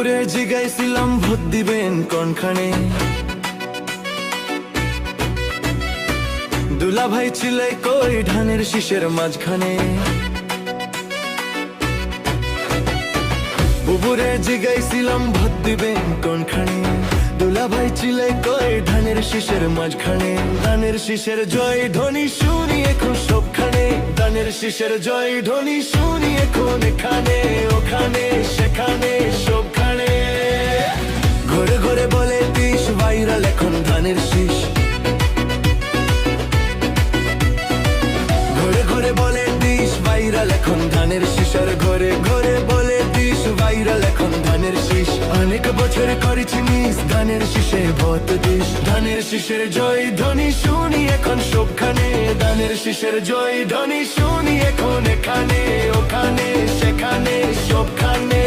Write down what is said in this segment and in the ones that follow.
বুবুরে জিগাইছিলাম vote দিবেন কোনখানে, দুলা ভাই ছিলে কই ধানের শীষের মাঝখানে। বুবুরে জিগাইছিলাম ভোট দিবেন কোনখানে, দুলা ভাই ছিলে কই ধানের শীষের মাঝখানে। ধানের শীষের জয় ধ্বনি শুনি এখন সবখানে, ধানের শীষের জয় ধ্বনি শুনি এখন এখানে ওখানে সেখানে সবখানে। ঘরে ঘরে বলে দিস ভাইরাল এখন ধানের শীষ, ঘরে ঘরে বলে দিস ভাইরাল এখন ধানের শীষ। আর ঘরে ঘরে বলে দিস ভাইরাল এখন ধানের শীষ। অনেক বছর করেছি মিস ধানের শীষে ভোট দিস। ধানের শীষের জয় ধ্বনি শুনি এখন সবখানে, ধানের শীষের জয় ধ্বনি শুনি এখন এখানে ওখানে সেখানে সবখানে।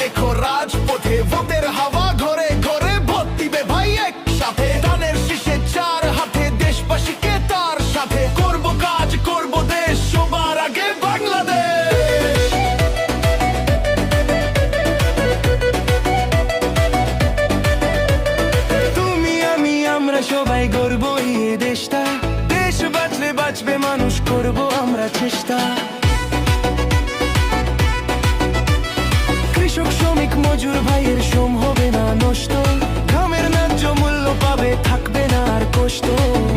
দেখো রাজপথে ভোটের হাওয়া ঘরে ঘরে ভোট দিবে ভাই একসাথে। ধানের শীষে চার হাতে দেশবাসীকে তার সাথে করব কাজ করব দেশ সবার আগে বাংলাদেশ। তুমি আমি আমরা সবাই গর্ব এই দেশটা, দেশ বাঁচলে বাঁচবে মানুষ করব আমরা চেষ্টা। কৃষক শ্রমিক মজুর ভাইয়ের শ্রম হবে না নষ্ট, ঘামের ন্যায্য মূল্য পাবে থাকবে না আর কষ্ট।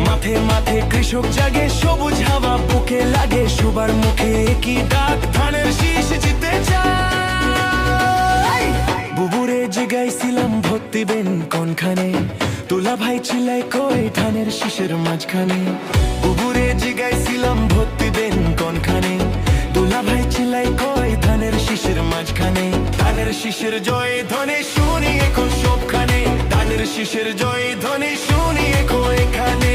মাঠে মাঠে কৃষক জাগে সবুজ হাওয়া বুকে লাগে সবার মুখে কি ডাক ধানের শীষ জিতে যায়। বুবুরে জিগাইছিলাম ভোট দিবেন কোনখানে, তুলা ভাই ছিলাই কই ধানের শীষের মাঝখানে। বুবুরে জিগাইছিলাম ভোট দিবেন কোনখানে, দুলা ভাই ছিলাই কই ধানের শীষের মাঝখানে। ধানের শীষের জয় ধ্বনি শুনি এখন সবখানে, ধানের শীষের জয় ধ্বনি শুনি এখন এখানে